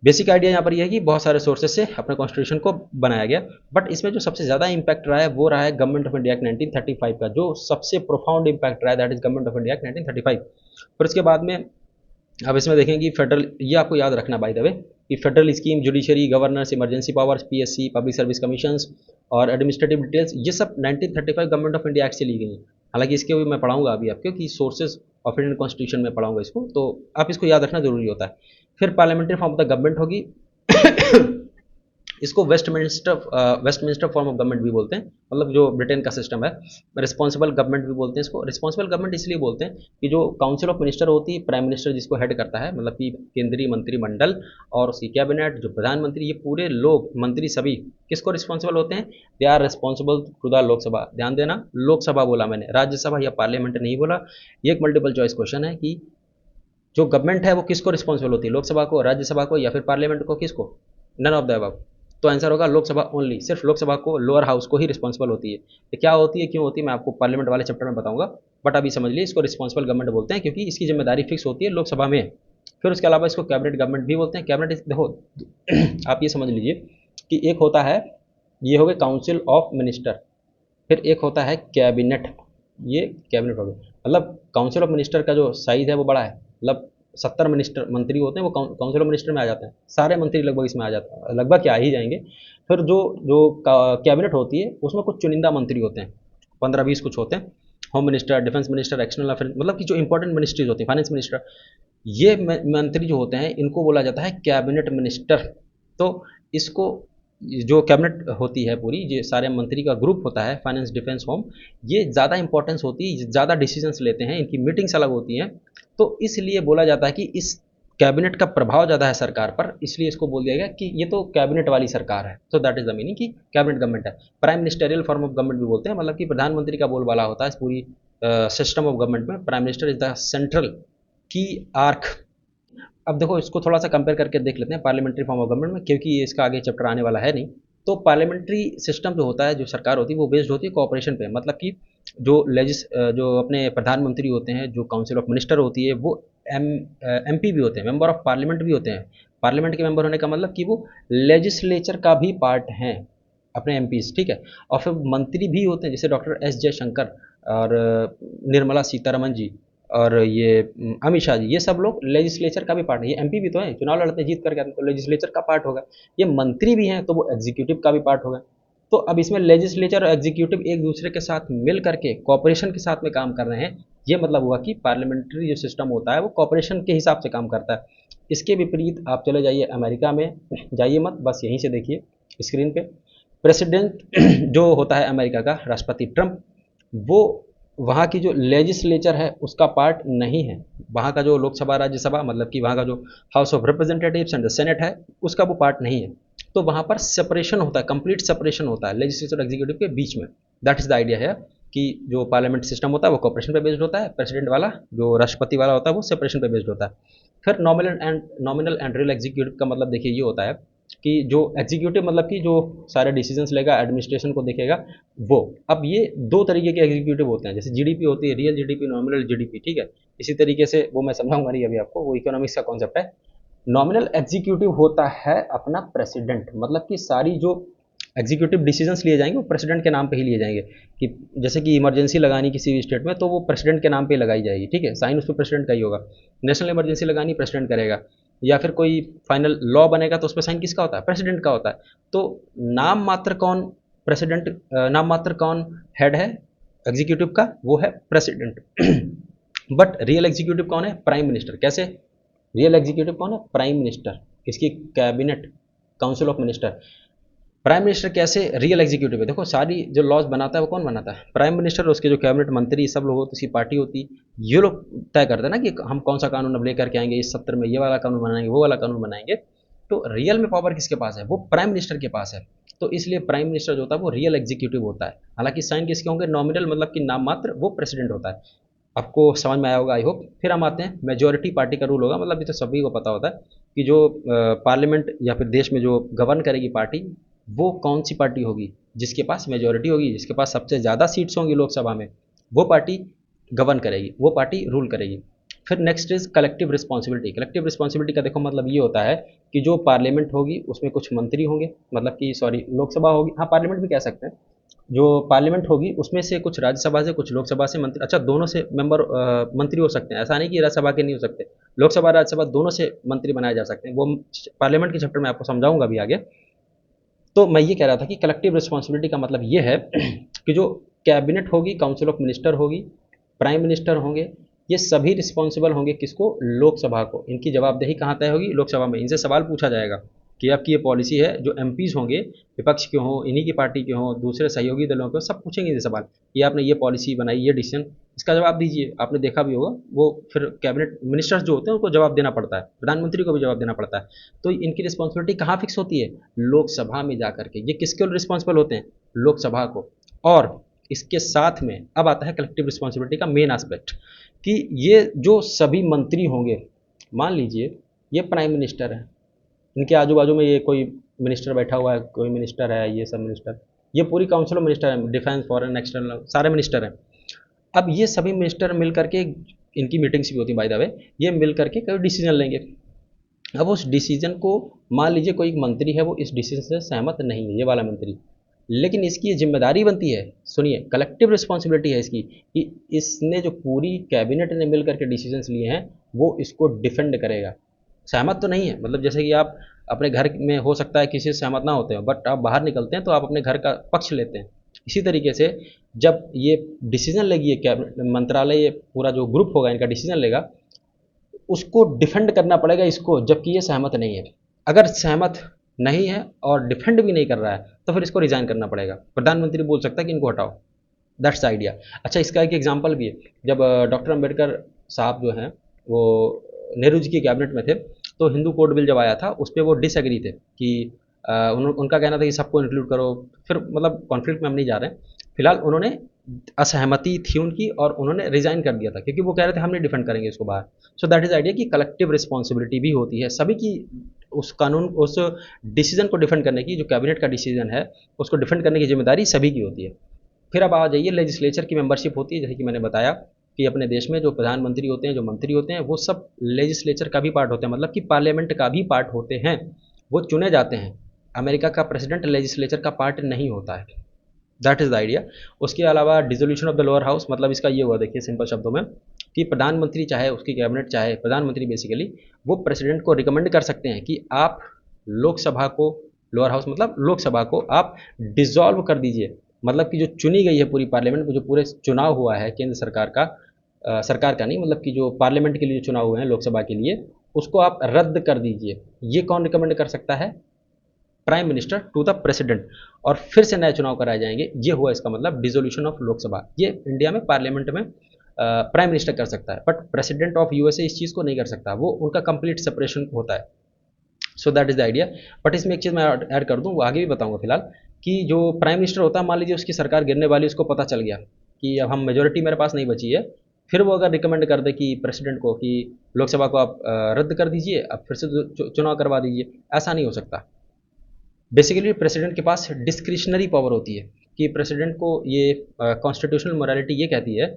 बेसिक आइडिया यहाँ पर यह है कि बहुत सारे सोर्सेज से अपने कॉन्स्टिट्यूशन को बनाया गया। बट इसमें जो सबसे ज़्यादा इम्पैक्ट रहा है वो रहा है गवर्नमेंट ऑफ इंडिया एक्ट 1935 का, जो सबसे प्रोफाउंड इम्पैक्ट रहा है, that is government of India act 1935। फिर उसके बाद में अब इसमें देखेंगे कि फेडरल, ये आपको याद रखना बाय द वे, कि federal scheme, judiciary, governance, emergency powers, PSC, public service commissions और एडमिनिस्ट्रेटिव डिटेल्स, ये सब 1935 गवर्नमेंट ऑफ इंडिया एक्ट से ली गई हैं। हालांकि इसके भी मैं पढ़ाऊंगा अभी आपको कि सोर्सेज ऑफ इंडियन कॉन्स्टिट्यूशन में पढ़ाऊंगा इसको, तो आप इसको याद रखना जरूरी होता है। फिर parliamentary form of the government होगी। इसको वेस्टमिंस्टर फॉर्म ऑफ गवर्नमेंट भी बोलते हैं, मतलब जो ब्रिटेन का सिस्टम है। रिस्पॉन्सिबल गवर्नमेंट भी बोलते हैं इसको। रिस्पॉन्सिबल गवर्नमेंट इसलिए बोलते हैं कि जो काउंसिल ऑफ मिनिस्टर होती है, प्राइम मिनिस्टर जिसको हेड करता है, मतलब कि केंद्रीय मंत्रिमंडल और उसकी कैबिनेट, जो प्रधानमंत्री, ये पूरे लोग, मंत्री सभी किसको रिस्पॉन्सिबल होते हैं, they are responsible to the Lok Sabha. ध्यान देना, लोकसभा बोला मैंने, राज्यसभा या पार्लियामेंट नहीं बोला। ये एक मल्टीपल चॉइस क्वेश्चन है कि जो गवर्नमेंट है वो किसको रिस्पॉन्सिबल होती है, लोकसभा को, राज्यसभा को, या फिर पार्लियामेंट को, किसको, नन ऑफ द अबव। तो आंसर होगा लोकसभा ओनली, सिर्फ लोकसभा को, लोअर हाउस को ही रिस्पॉन्सिबल होती है। तो क्या होती है, क्यों होती है, मैं आपको पार्लियामेंट वाले चैप्टर में बताऊंगा। बट अभी समझ लीजिए इसको रिस्पॉन्सिबल गवर्नमेंट बोलते हैं क्योंकि इसकी जिम्मेदारी फिक्स होती है लोकसभा में। फिर उसके अलावा इसको कैबिनेट गवर्नमेंट भी बोलते हैं। कैबिनेट देखो आप ये समझ लीजिए कि एक होता है, ये हो गए काउंसिल ऑफ मिनिस्टर, फिर एक होता है कैबिनेट, ये कैबिनेट हो गया। मतलब काउंसिल ऑफ मिनिस्टर का जो साइज है वो बड़ा है, मतलब 70 मिनिस्टर मंत्री होते हैं, वो काउंसिल ऑफ मिनिस्टर में आ जाते हैं, सारे मंत्री लगभग इसमें आ जाते हैं, लगभग क्या ही जाएंगे। फिर जो जो कैबिनेट होती है उसमें कुछ चुनिंदा मंत्री होते हैं, 15-20 कुछ होते हैं। Home minister, defence minister, external affair, मतलब कि जो इंपॉर्टेंट मिनिस्ट्रीज होती हैं, फाइनेंस मिनिस्टर, ये मंत्री जो होते हैं इनको बोला जाता है कैबिनेट मिनिस्टर। तो इसको, जो कैबिनेट होती है पूरी, ये सारे मंत्री का ग्रुप होता है, फाइनेंस, डिफेंस, होम, ये ज़्यादा इंपॉर्टेंस होती है, ज़्यादा डिसीजंस लेते हैं, इनकी मीटिंग्स अलग होती हैं। तो इसलिए बोला जाता है कि इस कैबिनेट का प्रभाव ज़्यादा है सरकार पर, इसलिए इसको बोल दिया गया कि ये तो कैबिनेट वाली सरकार है। तो दैट इज द मीनिंग कि कैबिनेट गवर्नमेंट है। Prime ministerial form of government भी बोलते हैं, मतलब कि प्रधानमंत्री का बोलबाला होता है इस पूरी सिस्टम ऑफ गवर्नमेंट में। Prime minister is the central की आर्क। अब देखो इसको थोड़ा सा कंपेयर करके देख लेते हैं पार्लियामेंट्री फॉर्म ऑफ गवर्नमेंट में, क्योंकि ये इसका आगे चैप्टर आने वाला है नहीं। तो पार्लियामेंट्री सिस्टम जो होता है, जो सरकार होती है, वो बेस्ड होती है कोऑपरेशन पे। मतलब कि जो अपने प्रधानमंत्री होते हैं, जो काउंसिल ऑफ मिनिस्टर होती है, वो एमपी भी होते हैं, मेंबर ऑफ पार्लियामेंट भी होते हैं। पार्लियामेंट के मेंबर होने का मतलब कि वो लेजिस्लेचर का भी पार्ट हैं, अपने एमपीज, ठीक है। और फिर मंत्री भी होते हैं, जैसे डॉक्टर एस जयशंकर और निर्मला सीतारमन जी और ये अमित शाह जी, ये सब लोग लेजिस्लेचर का भी पार्ट है। ये एमपी भी तो है, चुनाव लड़ते जीत करके आते हैं, तो लेजिस्लेचर का पार्ट होगा। ये मंत्री भी हैं तो वो एग्जीक्यूटिव का भी पार्ट होगा। तो अब इसमें लेजिस्लेचर और एग्जीक्यूटिव एक दूसरे के साथ मिल करके कॉपरेशन के साथ में काम कर रहे हैं। ये मतलब हुआ कि पार्लियामेंट्री जो सिस्टम होता है वो कॉपरेशन के हिसाब से काम करता है। इसके विपरीत आप चले जाइए अमेरिका में, जाइए मत, बस यहीं से देखिए स्क्रीन पे। प्रेसिडेंट जो होता है अमेरिका का राष्ट्रपति ट्रंप, वो वहाँ की जो लेजिस्लेचर है उसका पार्ट नहीं है। वहाँ का जो लोकसभा राज्यसभा मतलब कि वहाँ का जो house of representatives and the senate है उसका वो पार्ट नहीं है। तो वहाँ पर सेपरेशन होता है, कंप्लीट सेपरेशन होता है लेजिस्लेचर और एग्जीक्यूटिव के बीच में। दैट इज द आइडिया है कि जो पार्लियामेंट सिस्टम होता है वो कॉपरेशन पे बेस्ड होता है, प्रेसिडेंट वाला जो राष्ट्रपति वाला होता है वो सेपरेशन पे बेस्ड होता है। फिर नॉमिनल एंड रियल एग्जीक्यूटिव का मतलब देखिए ये होता है कि जो एग्जीक्यूटिव मतलब कि जो सारे डिसीजंस लेगा, एडमिनिस्ट्रेशन को देखेगा वो। अब ये दो तरीके के एग्जीक्यूटिव होते हैं, जैसे जीडीपी होती है, रियल जीडीपी, नॉमिनल जीडीपी, ठीक है। इसी तरीके से वो मैं समझाऊंगा नहीं अभी आपको, वो इकोनॉमिक्स का कॉन्सेप्ट है। नॉमिनल एग्जीक्यूटिव होता है अपना प्रेसिडेंट, मतलब कि सारी जो एग्जीक्यूटिव डिसीजंस लिए जाएंगे वो प्रेसिडेंट के नाम पे ही लिए जाएंगे। कि जैसे कि इमरजेंसी लगानी किसी भी स्टेट में तो वो प्रेसिडेंट के नाम पे लगाई जाएगी, ठीक है, साइन उस पर प्रेसिडेंट का ही होगा। नेशनल इमरजेंसी लगानी प्रेसिडेंट करेगा, या फिर कोई फाइनल लॉ बनेगा तो उस पर साइन किसका होता है, प्रेसिडेंट का होता है। तो नाम मात्र कौन प्रेसिडेंट, नाम मात्र कौन हेड है एग्जीक्यूटिव का, वो है प्रेसिडेंट। बट रियल एग्जीक्यूटिव कौन है, प्राइम मिनिस्टर। कैसे, रियल एग्जीक्यूटिव कौन है, प्राइम मिनिस्टर, किसकी, cabinet, council of minister. Prime minister कैसे रियल एग्जीक्यूटिव है, देखो सारी जो लॉज बनाता है वो कौन बनाता है, प्राइम मिनिस्टर, उसके जो कैबिनेट मंत्री सब लोग होते हैं, उसकी पार्टी होती, ये लोग तय करते हैं ना कि हम कौन सा कानून अब लेकर के आएंगे, इस सत्र में ये वाला कानून बनाएंगे, वो वाला कानून बनाएंगे। तो रियल में पावर किसके पास है, वो प्राइम मिनिस्टर के पास है। तो इसलिए प्राइम मिनिस्टर जो होता है वो रियल एग्जीक्यूटिव होता है। हालांकि साइन किसके होंगे, नॉमिनल मतलब कि नाम मात्र, वो प्रेसिडेंट होता है। आपको समझ में आया होगा आई होप। फिर हम आते हैं मेजोरिटी पार्टी का रूल होगा, मतलब ये तो सभी को पता होता है कि जो पार्लियामेंट या फिर देश में जो गवर्न करेगी पार्टी, वो कौन सी पार्टी होगी, जिसके पास मेजोरिटी होगी, जिसके पास सबसे ज़्यादा सीट्स होंगी लोकसभा में, वो पार्टी गवर्न करेगी, वो पार्टी रूल करेगी। फिर next is collective responsibility. Collective responsibility का देखो मतलब ये होता है कि जो पार्लियामेंट होगी उसमें कुछ मंत्री होंगे, मतलब कि सॉरी लोकसभा होगी, हाँ पार्लियामेंट भी कह सकते हैं। जो पार्लियामेंट होगी उसमें से कुछ राज्यसभा से कुछ लोकसभा से मंत्री, अच्छा दोनों से मेंबर मंत्री हो सकते हैं, ऐसा नहीं कि राज्यसभा के नहीं हो सकते, लोकसभा राज्यसभा दोनों से मंत्री बनाए जा सकते हैं। वो पार्लियामेंट के चैप्टर में आपको समझाऊंगा अभी आगे। तो मैं ये कह रहा था कि कलेक्टिव रिस्पॉन्सिबिलिटी का मतलब ये है कि जो कैबिनेट होगी, काउंसिल ऑफ मिनिस्टर होगी, प्राइम मिनिस्टर होंगे, ये सभी रिस्पॉन्सिबल होंगे किसको, लोकसभा को। इनकी जवाबदेही कहाँ तय होगी, लोकसभा में। इनसे सवाल पूछा जाएगा कि आपकी ये पॉलिसी है, जो एमपीज होंगे, विपक्ष के हों, इन्हीं की पार्टी के हों, दूसरे सहयोगी दलों के, सब पूछेंगे ये सवाल कि आपने ये पॉलिसी बनाई, ये डिसीजन, इसका जवाब दीजिए। आपने देखा भी होगा वो फिर कैबिनेट मिनिस्टर्स जो होते हैं उनको जवाब देना पड़ता है, प्रधानमंत्री को भी जवाब देना पड़ता है। तो इनकी रिस्पॉन्सिबिलिटी कहाँ फिक्स होती है, लोकसभा में जा करके। ये किसके रिस्पॉन्सिबल होते हैं, लोकसभा को। और इसके साथ में अब आता है कलेक्टिव रिस्पॉन्सिबिलिटी का मेन एस्पेक्ट, कि ये जो सभी मंत्री होंगे, मान लीजिए ये प्राइम मिनिस्टर है, इनके आजू बाजू में ये कोई मिनिस्टर बैठा हुआ है, कोई मिनिस्टर है, ये सब मिनिस्टर, ये पूरी काउंसिल ऑफ मिनिस्टर है, डिफेंस, फॉरेन, एक्सटर्नल, सारे मिनिस्टर हैं। अब ये सभी मिनिस्टर मिल करके, इनकी मीटिंग्स भी होती है बाय द वे, ये मिल करके कोई डिसीजन लेंगे। अब उस डिसीजन को, मान लीजिए कोई एक मंत्री है वो इस डिसीजन से सहमत नहीं है, ये वाला मंत्री, लेकिन इसकी ये जिम्मेदारी बनती है, सुनिए कलेक्टिव रिस्पॉन्सिबिलिटी है इसकी, कि इसने जो पूरी कैबिनेट ने मिल करके डिसीजंस लिए हैं वो इसको डिफेंड करेगा। सहमत तो नहीं है, मतलब जैसे कि आप अपने घर में हो सकता है किसी से सहमत ना होते हो, बट आप बाहर निकलते हैं तो आप अपने घर का पक्ष लेते हैं। इसी तरीके से जब ये डिसीजन लेगी, ये कैबिनेट मंत्रालय, ये पूरा जो ग्रुप होगा इनका डिसीजन लेगा, उसको डिफेंड करना पड़ेगा इसको, जबकि ये सहमत नहीं है। अगर सहमत नहीं है और डिफेंड भी नहीं कर रहा है तो फिर इसको रिजाइन करना पड़ेगा। प्रधानमंत्री बोल सकता है कि इनको हटाओ। That's idea. अच्छा इसका एक एग्जांपल भी है, जब डॉक्टर अंबेडकर साहब जो हैं वो नेहरू जी की कैबिनेट में थे, तो हिंदू कोड बिल जब आया था उस पर वो डिसएग्री थे कि उनका कहना था कि सबको इंक्लूड करो। फिर मतलब कॉन्फ्लिक्ट में हम नहीं जा रहे हैं, फिलहाल उन्होंने असहमति थी उनकी और उन्होंने रिजाइन कर दिया था, क्योंकि वो कह रहे थे हम नहीं डिफेंड करेंगे इसको बाहर। सो दैट इज आइडिया कि कलेक्टिव रिस्पॉन्सिबिलिटी भी होती है सभी की, उस कानून, उस डिसीजन को डिफेंड करने की, जो कैबिनेट का डिसीजन है उसको डिफेंड करने की जिम्मेदारी सभी की होती है। फिर अब आ जाइए, लेजिस्लेचर की मेंबरशिप होती है, जैसे कि मैंने बताया कि अपने देश में जो प्रधानमंत्री होते हैं, जो मंत्री होते हैं, वो सब लेजिस्लेचर का भी पार्ट होते हैं, मतलब कि पार्लियामेंट का भी पार्ट होते हैं, वो चुने जाते हैं। अमेरिका का प्रेसिडेंट लेजिस्लेचर का पार्ट नहीं होता है। That is the idea. उसके अलावा dissolution of the lower house, मतलब इसका ये हुआ, देखिए सिंपल शब्दों में, कि प्रधानमंत्री चाहे, उसकी कैबिनेट चाहे, प्रधानमंत्री बेसिकली वो प्रेसिडेंट को रिकमेंड कर सकते हैं कि आप लोकसभा को लोअर हाउस मतलब लोकसभा को आप डिसॉल्व कर दीजिए। मतलब कि जो चुनी गई है पूरी पार्लियामेंट में, जो पूरे चुनाव हुआ है केंद्र सरकार का, सरकार का नहीं, मतलब कि जो पार्लियामेंट के लिए जो चुनाव हुए हैं लोकसभा के लिए, उसको आप रद्द कर दीजिए। ये कौन रिकमेंड कर सकता है? Prime minister to the president. और फिर से नए चुनाव कराए जाएंगे। ये हुआ इसका मतलब डिसोल्यूशन ऑफ लोकसभा। ये इंडिया में पार्लियामेंट में प्राइम मिनिस्टर कर सकता है, बट प्रेसिडेंट ऑफ यूएसए इस चीज़ को नहीं कर सकता, वो उनका कंप्लीट सेपरेशन होता है। So that is the idea. But इसमें एक चीज़ मैं ऐड कर दूँ, वो आगे भी बताऊँगा फिलहाल, कि जो प्राइम मिनिस्टर होता है, मान लीजिए उसकी सरकार गिरने वाली, उसको पता चल गया कि अब हम मेजोरिटी मेरे पास नहीं बची है, फिर वो अगर रिकमेंड कर दे कि प्रेसिडेंट को कि लोकसभा को आप रद्द कर दीजिए, अब फिर से चुनाव करवा दीजिए, ऐसा नहीं हो सकता। बेसिकली प्रेसिडेंट के पास डिस्क्रिशनरी पावर होती है कि प्रेसिडेंट को ये कॉन्स्टिट्यूशनल मोरालिटी ये कहती है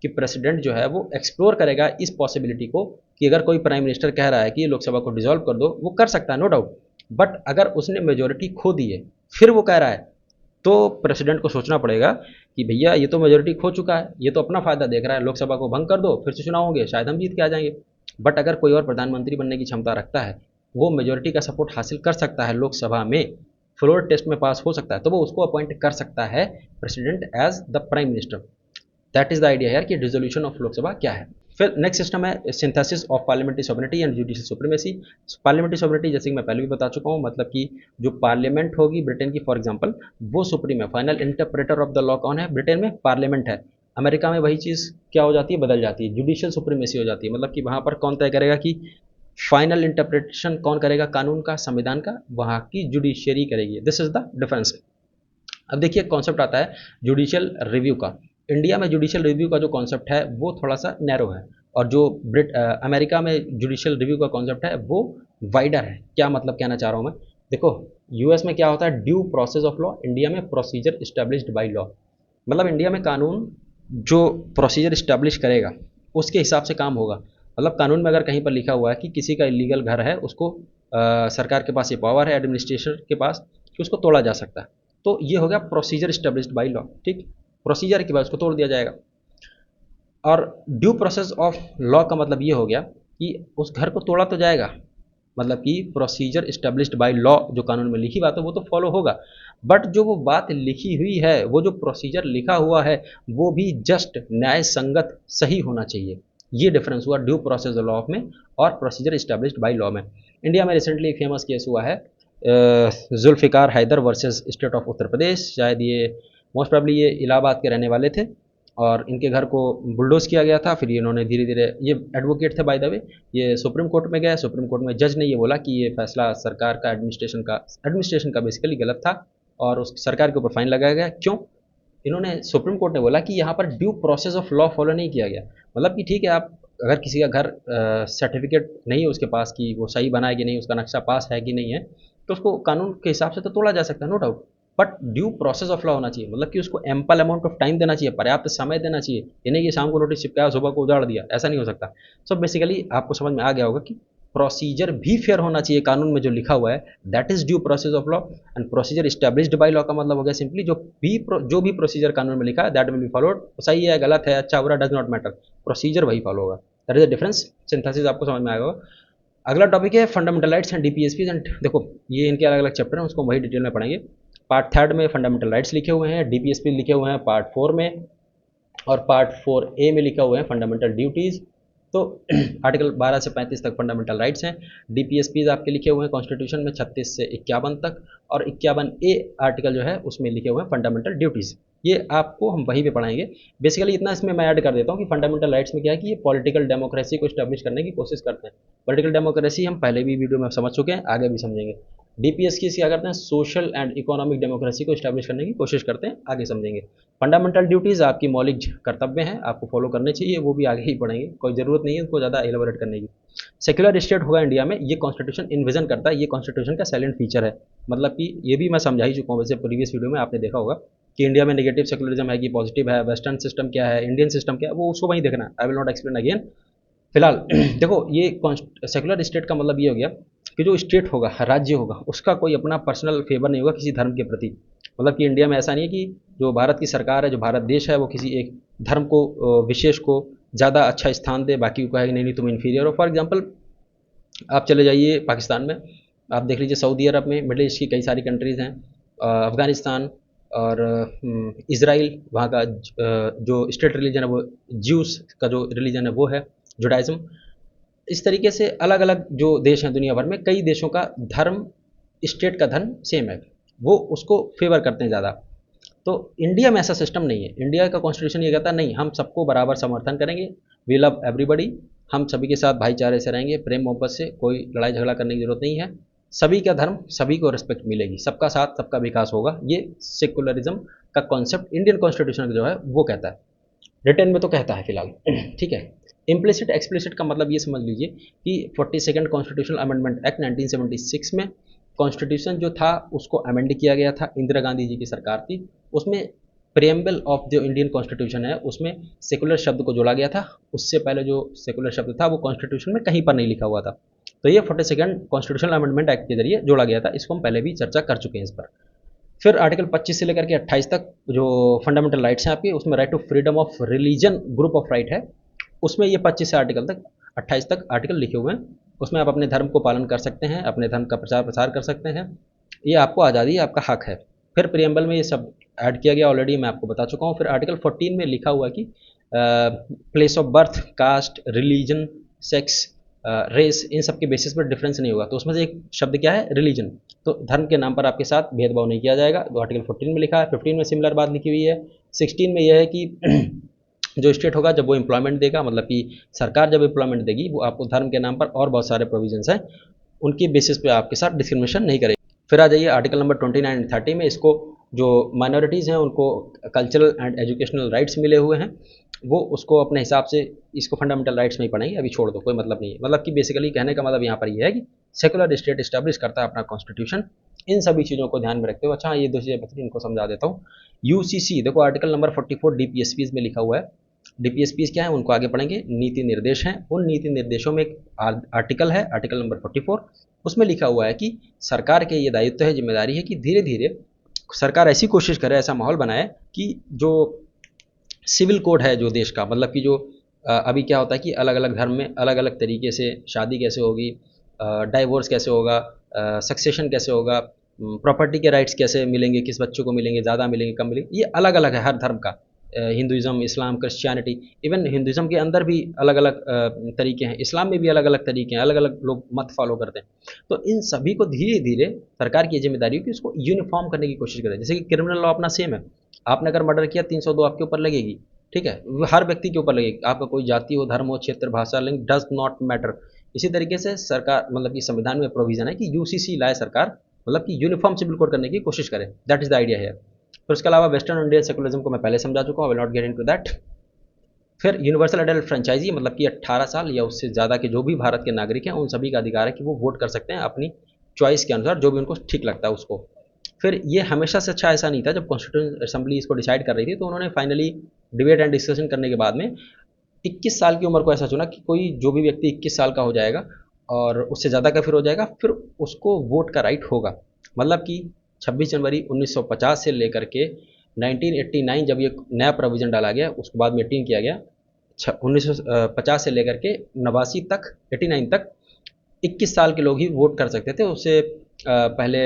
कि प्रेसिडेंट जो है वो एक्सप्लोर करेगा इस पॉसिबिलिटी को कि अगर कोई प्राइम मिनिस्टर कह रहा है कि लोकसभा को डिसॉल्व कर दो, वो कर सकता है, नो डाउट। बट अगर उसने मेजोरिटी खो दी है, फिर वो कह रहा है, तो प्रेसिडेंट को सोचना पड़ेगा कि भैया ये तो मेजोरिटी खो चुका है, ये तो अपना फ़ायदा देख रहा है, लोकसभा को भंग कर दो, फिर से चुनाव होंगे, शायद हम जीत के आ जाएंगे। बट अगर कोई और प्रधानमंत्री बनने की क्षमता रखता है, वो मेजोरिटी का सपोर्ट हासिल कर सकता है लोकसभा में, फ्लोर टेस्ट में पास हो सकता है, तो वो उसको अपॉइंट कर सकता है president as the prime minister. That is the idea यार कि डिसोल्यूशन ऑफ लोकसभा क्या है। फिर नेक्स्ट सिस्टम है synthesis of parliamentary sovereignty and judicial supremacy. Parliamentary sovereignty जैसे कि मैं पहले भी बता चुका हूँ, मतलब कि जो पार्लियामेंट होगी ब्रिटेन की फॉर एग्जांपल, वो सुप्रीम है। Final interpreter of the law कौन है? ब्रिटेन में पार्लियामेंट है। अमेरिका में वही चीज़ क्या हो जाती है? बदल जाती है, जुडिशियल सुप्रीमेसी हो जाती है। मतलब कि वहाँ पर कौन तय करेगा कि फाइनल इंटरप्रिटेशन कौन करेगा कानून का, संविधान का? वहाँ की जुडिशियरी करेगी। This is the difference. अब देखिए कॉन्सेप्ट आता है जुडिशियल रिव्यू का। इंडिया में जुडिशियल रिव्यू का जो कॉन्सेप्ट है वो थोड़ा सा नैरो है, और जो अमेरिका में जुडिशियल रिव्यू का कॉन्सेप्ट है वो वाइडर है। क्या मतलब कहना चाह रहा हूँ मैं? देखो, यूएस में क्या होता है? Due process of law, India में प्रोसीजर इस्टेब्लिश्ड बाई लॉ। मतलब इंडिया में कानून जो प्रोसीजर इस्टेब्लिश करेगा उसके हिसाब से काम होगा। मतलब कानून में अगर कहीं पर लिखा हुआ है कि किसी का इलीगल घर है, उसको सरकार के पास ये पावर है, एडमिनिस्ट्रेशन के पास, कि उसको तोड़ा जा सकता है। तो ये हो गया प्रोसीजर इस्टेब्लिश्ड बाई लॉ। ठीक, प्रोसीजर के बाद उसको तोड़ दिया जाएगा। और ड्यू प्रोसेस ऑफ लॉ का मतलब ये हो गया कि उस घर को तोड़ा तो जाएगा, मतलब कि प्रोसीजर इस्टेब्लिश्ड बाय लॉ, जो कानून में लिखी बात है वो तो फॉलो होगा, बट जो वो बात लिखी हुई है, वो जो प्रोसीजर लिखा हुआ है, वो भी जस्ट न्याय संगत सही होना चाहिए। ये डिफरेंस हुआ ड्यू प्रोसेस लॉ में और प्रोसीजर इस्टेब्लिश्ड बाय लॉ में। इंडिया में रिसेंटली एक फेमस केस हुआ है Zulfikar Haider versus state of Uttar Pradesh. शायद ये मोस्ट प्रॉब्ली ये इलाहाबाद के रहने वाले थे, और इनके घर को बुलडोज़ किया गया था। फिर इन्होंने धीरे धीरे, ये एडवोकेट थे बाय द वे, ये सुप्रीम कोर्ट में गए। सुप्रीम कोर्ट में जज ने ये बोला कि ये फैसला सरकार का, एडमिनिस्ट्रेशन का बेसिकली गलत था, और उस सरकार के ऊपर फाइन लगाया गया। क्यों? इन्होंने, सुप्रीम कोर्ट ने बोला कि यहाँ पर due process of law follow नहीं किया गया। मतलब कि ठीक है, आप अगर किसी का घर सर्टिफिकेट नहीं है उसके पास कि वो सही बना है कि नहीं, उसका नक्शा पास है कि नहीं है, तो उसको कानून के हिसाब से तो तोड़ा जा सकता है, no doubt. But due process of law होना चाहिए, मतलब कि उसको एम्पल अमाउंट ऑफ टाइम देना चाहिए, पर्याप्त समय देना चाहिए। ये नहीं कि शाम को नोटिस चिपकाया, सुबह को उजाड़ दिया, ऐसा नहीं हो सकता। सो बेसिकली आपको समझ में आ गया होगा कि प्रोसीजर भी फेयर होना चाहिए कानून में जो लिखा हुआ है, that is due process of law. And procedure established by law का मतलब हो गया सिंपली जो भी प्रोसीजर कानून में लिखा है दैट विल बी फॉलोड। सही है, गलत है, अच्छा बुरा, डज नॉट मैटर, प्रोसीजर वही फॉलो होगा। That is the difference. Synthesis आपको समझ में आएगा। अगला टॉपिक है fundamental rights and DPSPs. And देखो, ये इनके अलग अलग चैप्टर हैं, उसको वही डिटेल में पढ़ेंगे। पार्ट थर्ड में फंडामेंटल राइट्स लिखे हुए हैं, डीपीएसपी लिखे हुए हैं पार्ट 4 में, और पार्ट 4A में लिखा हुआ है फंडामेंटल ड्यूटीज़। तो आर्टिकल 12 से 35 तक फंडामेंटल राइट्स हैं। डीपीएसपीज आपके लिखे हुए हैं कॉन्स्टिट्यूशन में 36 से 51 तक, और 51A आर्टिकल जो है उसमें लिखे हुए हैं फंडामेंटल ड्यूटीज़। ये आपको हम वहीं पे पढ़ाएंगे। बेसिकली इतना इसमें मैं ऐड कर देता हूँ कि फंडामेंटल राइट्स में क्या है कि ये पॉलिटिकल डेमोक्रेसी को इस्टेब्लिश करने की कोशिश करते हैं। पॉलिटिकल डेमोक्रेसी हम पहले भी वीडियो में समझ चुके हैं, आगे भी समझेंगे। डीपीएसपीज क्या करते हैं? सोशल एंड इकोनॉमिक डेमोक्रेसी को इस्टेब्लिश करने की कोशिश करते हैं, आगे समझेंगे। फंडामेंटल ड्यूटीज़ आपकी मौलिक कर्तव्य हैं, आपको फॉलो करने चाहिए, वो भी आगे ही पढ़ेंगे, कोई ज़रूरत नहीं है उनको ज़्यादा एलेबोरेट करने की। सेक्युलर स्टेट होगा इंडिया में, ये कॉन्स्टिट्यूशन इन्विजन करता है, ये कॉन्स्टिट्यूशन का साइलेंट फीचर है। मतलब कि ये भी मैं समझा ही चुका हूँ, वैसे प्रीवियस वीडियो में आपने देखा होगा कि इंडिया में नेगेटिव सेक्युलरिज्म है कि पॉजिटिव है, वेस्टर्न सिस्टम क्या है, इंडियन सिस्टम क्या है, वो उसको वहीं देखना है। I will not explain again. फिलहाल देखो, ये सेक्युलर स्टेट का मतलब ये हो गया कि जो स्टेट होगा, राज्य होगा, उसका कोई अपना पर्सनल फेवर नहीं होगा किसी धर्म के प्रति। मतलब कि इंडिया में ऐसा नहीं है कि जो भारत की सरकार है, जो भारत देश है, वो किसी एक धर्म को, विशेष को ज़्यादा अच्छा स्थान दे, बाकी को कहेगा नहीं नहीं तुम इन्फीरियर हो। फॉर एग्जाम्पल आप चले जाइए पाकिस्तान में, आप देख लीजिए सऊदी अरब में, मिडल ईस्ट की कई सारी कंट्रीज़ हैं, अफ़गानिस्तान और इज़राइल, वहाँ का जो स्टेट रिलीजन है वो ज्यूस का जो रिलीजन है वो है जुडाइज़्म। इस तरीके से अलग अलग जो देश हैं दुनिया भर में, कई देशों का धर्म, स्टेट का धर्म सेम है, वो उसको फेवर करते हैं ज़्यादा। तो इंडिया में ऐसा सिस्टम नहीं है। इंडिया का कॉन्स्टिट्यूशन ये कहता है नहीं, हम सबको बराबर समर्थन करेंगे, वी लव एवरीबडी, हम सभी के साथ भाईचारे से रहेंगे, प्रेम मोहब्बत से, कोई लड़ाई झगड़ा करने की जरूरत नहीं है, सभी का धर्म सभी को रिस्पेक्ट मिलेगी, सबका साथ सबका विकास होगा। ये सेकुलरिज्म का कॉन्सेप्ट इंडियन कॉन्स्टिट्यूशन जो है वो कहता है, रिटर्न में तो कहता है फिलहाल। ठीक है। इम्प्लिसिट एक्सप्लिसिट का मतलब ये समझ लीजिए कि 42nd कॉन्स्टिट्यूशनल अमेंडमेंट एक्ट 1976 में कॉन्स्टिट्यूशन जो था उसको अमेंड किया गया था, इंदिरा गांधी जी की सरकार थी। उसमें प्रियम्बल ऑफ जो इंडियन कॉन्स्टिट्यूशन है उसमें सेकुलर शब्द को जोड़ा गया था। उससे पहले जो सेकुलर शब्द था वो कॉन्स्टिट्यूशन में कहीं पर नहीं लिखा हुआ था। तो ये 42nd कॉन्स्टिट्यूशनल अमेंडमेंट एक्ट के जरिए जोड़ा गया था। इसको हम पहले भी चर्चा कर चुके हैं इस पर। फिर आर्टिकल 25 से लेकर के 28 तक जो फंडामेंटल राइट्स हैं आपके, उसमें right to freedom of religion group of right है। उसमें ये 25 से आर्टिकल तक 28 तक आर्टिकल लिखे हुए हैं। उसमें आप अपने धर्म को पालन कर सकते हैं, अपने धर्म का प्रचार प्रसार कर सकते हैं, ये आपको आज़ादी, आपका हक है। फिर प्रियम्बल में ये सब ऐड किया गया, ऑलरेडी मैं आपको बता चुका हूँ। फिर आर्टिकल 14 में लिखा हुआ कि place of birth, caste, religion, sex, race, इन सब के बेसिस पर डिफरेंस नहीं होगा। तो उसमें से एक शब्द क्या है, रिलीजन। तो धर्म के नाम पर आपके साथ भेदभाव नहीं किया जाएगा, तो आर्टिकल 14 में लिखा है। 15 में सिमिलर बात लिखी हुई है। 16 में यह है कि जो स्टेट होगा जब वो एम्प्लॉयमेंट देगा, मतलब कि सरकार जब एम्प्लॉयमेंट देगी, वो आपको धर्म के नाम पर और बहुत सारे प्रोविजंस हैं, उनकी बेसिस पे आपके साथ डिस्क्रिमिनेशन नहीं करेगी। फिर आ जाइए आर्टिकल नंबर 29 एंड 30 में, इसको जो माइनॉरिटीज़ हैं उनको कल्चरल एंड एजुकेशनल राइट्स मिले हुए हैं, वो उसको अपने हिसाब से, इसको फंडामेंटल राइट्स में ही पढ़ेंगे, अभी छोड़ दो, कोई मतलब नहीं है। मतलब कि बेसिकली कहने का मतलब यहाँ पर ये है कि सेकुलर स्टेट इस्टेब्लिश करता है अपना कॉन्स्टिट्यूशन, इन सभी चीज़ों को ध्यान में रखते हुए। अच्छा, ये दो चीज़ें बची, इनको समझा देता हूँ। यूसीसी देखो, आर्टिकल नंबर 44 डीपीएसपीज में लिखा हुआ है। डीपीएसपीज क्या है उनको आगे पढ़ेंगे। नीति निर्देश हैं, उन नीति निर्देशों में एक आर्टिकल है, आर्टिकल नंबर 44, उसमें लिखा हुआ है कि सरकार के ये दायित्व है, जिम्मेदारी है कि धीरे धीरे सरकार ऐसी कोशिश करे, ऐसा माहौल बनाए कि जो सिविल कोड है जो देश का, मतलब कि जो अभी क्या होता है कि अलग अलग धर्म में अलग अलग तरीके से शादी कैसे होगी, डाइवोर्स कैसे होगा, सक्सेशन कैसे होगा, प्रॉपर्टी के राइट्स कैसे मिलेंगे, किस बच्चों को मिलेंगे, ज़्यादा मिलेंगे, कम मिलेंगे, ये अलग अलग है हर धर्म का। हिंदुज़म, इस्लाम, क्रिश्चियनिटी, इवन हिंदुज़म के अंदर भी अलग अलग तरीके हैं, इस्लाम में भी अलग अलग तरीके हैं, अलग अलग लोग मत फॉलो करते हैं। तो इन सभी को धीरे धीरे सरकार की जिम्मेदारी है कि उसको यूनिफॉर्म करने की कोशिश करें। जैसे कि क्रिमिनल लॉ अपना सेम है, आपने अगर मर्डर किया 302 आपके ऊपर लगेगी, ठीक है, हर व्यक्ति के ऊपर लगेगी, आपका कोई जाति हो, धर्म हो, क्षेत्र, भाषा, लिंग, डज नॉट मैटर। इसी तरीके से सरकार, मतलब कि संविधान में प्रोविजन है कि यूसीसी लाए सरकार, मतलब कि यूनिफॉर्म सिविल कोड करने की कोशिश करे, दैट इज द आइडिया है। फिर उसके अलावा वेस्टर्न इंडियन सेकुलरिज्म को मैं पहले समझा चुका हूँ, I will not gate into that. फिर यूनिवर्सल एडल्ट फ्रेंचाइजी, मतलब कि 18 साल या उससे ज़्यादा के जो भी भारत के नागरिक हैं, उन सभी का अधिकार है कि वो वोट कर सकते हैं अपनी चॉइस के अनुसार, जो भी उनको ठीक लगता है उसको। फिर ये हमेशा से अच्छा ऐसा नहीं था, जब कॉन्स्टिट्यूशन असेंबली इसको डिसाइड कर रही थी तो उन्होंने फाइनली डिबेट एंड डिस्कशन करने के बाद में 21 साल की उम्र को ऐसा चुना कि कोई जो भी व्यक्ति 21 साल का हो जाएगा और उससे ज़्यादा का फिर हो जाएगा, फिर उसको वोट का राइट होगा। मतलब कि 26 जनवरी 1950 से लेकर के 1989 जब ये नया प्रोविज़न डाला गया, उसके बाद में 18 किया गया, 1950 से लेकर के 89 तक, 89 तक 21 साल के लोग ही वोट कर सकते थे, उससे पहले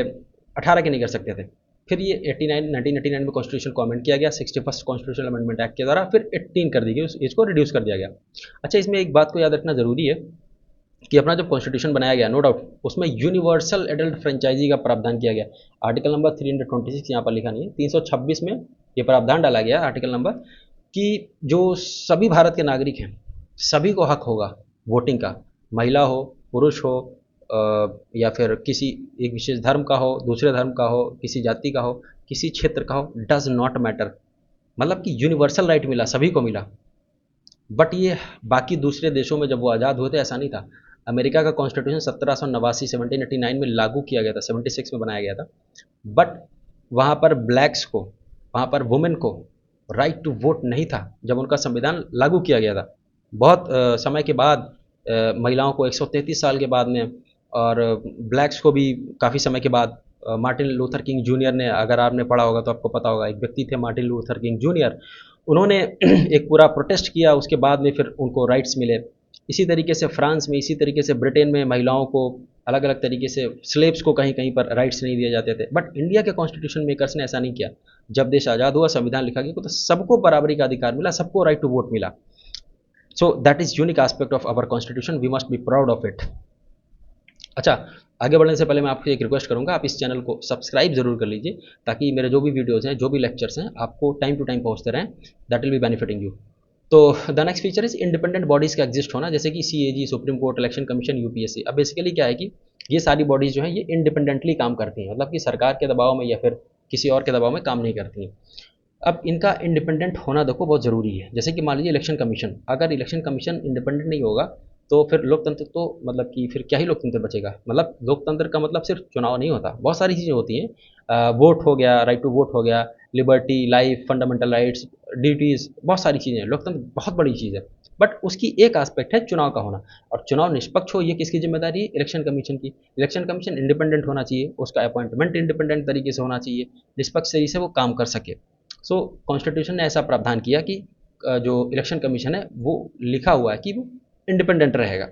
18 के नहीं कर सकते थे। फिर ये 1989 में कॉन्स्टिट्यूशन को अमेंड किया गया 61st कॉन्स्टिट्यूशनल अमेंडमेंट एक्ट के द्वारा, फिर 18 कर दी गई, उस एज को रिड्यूस कर दिया गया। अच्छा, इसमें एक बात को याद रखना ज़रूरी है कि अपना जब कॉन्स्टिट्यूशन बनाया गया, नो डाउट उसमें यूनिवर्सल एडल्ट फ्रेंचाइजी का प्रावधान किया गया। आर्टिकल नंबर 326 यहाँ पर लिखा नहीं है, 326 में ये प्रावधान डाला गया आर्टिकल नंबर, कि जो सभी भारत के नागरिक हैं सभी को हक होगा वोटिंग का, महिला हो, पुरुष हो, या फिर किसी एक विशेष धर्म का हो, दूसरे धर्म का हो, किसी जाति का हो, किसी क्षेत्र का हो, डज नॉट मैटर। मतलब कि यूनिवर्सल राइट मिला, सभी को मिला। बट ये बाकी दूसरे देशों में जब वो आज़ाद हुए थे ऐसा नहीं था। अमेरिका का कॉन्स्टिट्यूशन 1789 1789 में लागू किया गया था, 76 में बनाया गया था, बट वहाँ पर ब्लैक्स को, वहाँ पर वुमेन को राइट टू वोट नहीं था जब उनका संविधान लागू किया गया था। बहुत समय के बाद महिलाओं को 133 साल के बाद में, और ब्लैक्स को भी काफ़ी समय के बाद, मार्टिन लूथर किंग जूनियर ने, अगर आपने पढ़ा होगा तो आपको पता होगा, एक व्यक्ति थे मार्टिन लूथर किंग जूनियर, उन्होंने एक पूरा प्रोटेस्ट किया, उसके बाद में फिर उनको राइट्स मिले। इसी तरीके से फ्रांस में, इसी तरीके से ब्रिटेन में महिलाओं को अलग अलग तरीके से स्लेब्स को कहीं कहीं पर राइट्स नहीं दिए जाते थे, बट इंडिया के कॉन्स्टिट्यूशन मेकर्स ने ऐसा नहीं किया। जब देश आज़ाद हुआ, संविधान लिखा गया तो सबको बराबरी का अधिकार मिला, सबको राइट टू वोट मिला। So that is unique aspect of our constitution, we must be proud of it. अच्छा, आगे बढ़ने से पहले मैं आपसे एक रिक्वेस्ट करूंगा, आप इस चैनल को सब्सक्राइब जरूर कर लीजिए, ताकि मेरे जो भी वीडियोज़ हैं, जो भी लेक्चर्स हैं, आपको टाइम टू टाइम पहुंचते रहें। That will be benefiting you. तो the next feature is independent bodies का एग्जिस्ट होना, जैसे कि CAG, supreme court, election commission, UPSC. अब बेसिकली क्या है कि ये सारी बॉडीज़ जो हैं ये इंडिपेंडेंटली काम करती हैं, मतलब कि सरकार के दबाव में या फिर किसी और के दबाव में काम नहीं करती हैं। अब इनका इंडिपेंडेंट होना देखो बहुत ज़रूरी है। जैसे कि मान लीजिए इलेक्शन कमीशन, अगर इलेक्शन कमीशन इंडिपेंडेंट नहीं होगा तो फिर लोकतंत्र तो मतलब कि फिर क्या ही लोकतंत्र बचेगा। मतलब लोकतंत्र का मतलब सिर्फ चुनाव नहीं होता, बहुत सारी चीज़ें होती हैं। वोट हो गया, राइट टू वोट हो गया, liberty, life, fundamental rights, duties, बहुत सारी चीज़ें हैं। लोकतंत्र बहुत बड़ी चीज़ है, बट उसकी एक आस्पेक्ट है चुनाव का होना। और चुनाव निष्पक्ष हो, ये किसकी जिम्मेदारी है? इलेक्शन कमीशन की। इलेक्शन कमीशन इंडिपेंडेंट होना चाहिए, उसका अपॉइंटमेंट इंडिपेंडेंट तरीके से होना चाहिए, निष्पक्ष तरीके से वो काम कर सके। सो कॉन्स्टिट्यूशन ने ऐसा प्रावधान किया कि जो इलेक्शन कमीशन है वो लिखा हुआ है कि वो इंडिपेंडेंट रहेगा।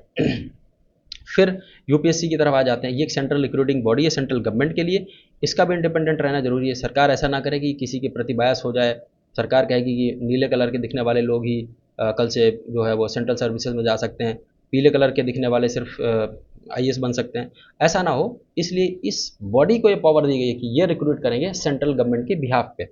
फिर यूपीएससी की तरफ आ जाते हैं। ये एक सेंट्रल रिक्रूटिंग बॉडी है सेंट्रल गवर्नमेंट के लिए, इसका भी इंडिपेंडेंट रहना जरूरी है। सरकार ऐसा ना करे कि किसी के प्रति बायस हो जाए, सरकार कहेगी कि नीले कलर के दिखने वाले लोग ही कल से जो है वो सेंट्रल सर्विसेज में जा सकते हैं, पीले कलर के दिखने वाले सिर्फ आईएएस बन सकते हैं, ऐसा ना हो। इसलिए इस बॉडी को ये पावर दी गई है कि ये रिक्रूट करेंगे सेंट्रल गवर्नमेंट के बिहाफ पे,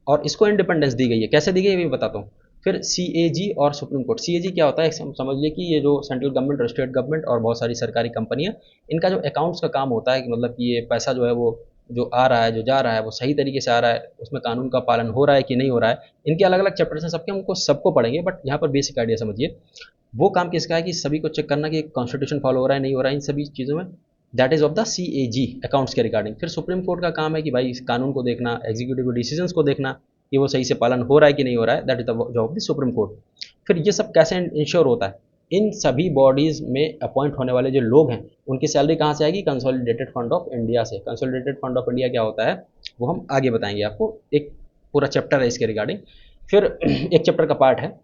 और इसको इंडिपेंडेंस दी गई है। कैसे दी गई है ये बताता हूँ। फिर सीएजी और सुप्रीम कोर्ट। सीएजी क्या होता है, समझ लीजिए कि ये जो सेंट्रल गवर्नमेंट और स्टेट गवर्नमेंट और बहुत सारी सरकारी कंपनियां, इनका जो अकाउंट्स का काम होता है कि मतलब कि ये पैसा जो है वो जो आ रहा है, जो जा रहा है, वो सही तरीके से आ रहा है, उसमें कानून का पालन हो रहा है कि नहीं हो रहा है। इनके अलग अलग चैप्टर्स हैं सबके, हमको सबको पढ़ेंगे, बट यहाँ पर बेसिक आइडिया समझिए। वो काम किसका है कि सभी को चेक करना कि कॉन्स्टिट्यूशन फॉलो हो रहा है नहीं हो रहा है, इन सभी चीज़ों में। That is of the CAG, accounts के रिगार्डिंग। फिर सुप्रीम कोर्ट का काम है कि भाई इस कानून को देखना, एग्जीक्यूटिव डिसीजंस को देखना कि वो सही से पालन हो रहा है कि नहीं हो रहा है। That is the job of the supreme court. फिर ये सब कैसे इंश्योर होता है? इन सभी बॉडीज़ में अपॉइंट होने वाले जो लोग हैं उनकी सैलरी कहाँ से आएगी? कंसोलिडेटेड फंड ऑफ इंडिया से। कंसोलिडेटेड फंड ऑफ इंडिया क्या होता है वो हम आगे बताएंगे आपको, एक पूरा चैप्टर है इसके रिगार्डिंग। फिर एक चैप्टर का पार्ट है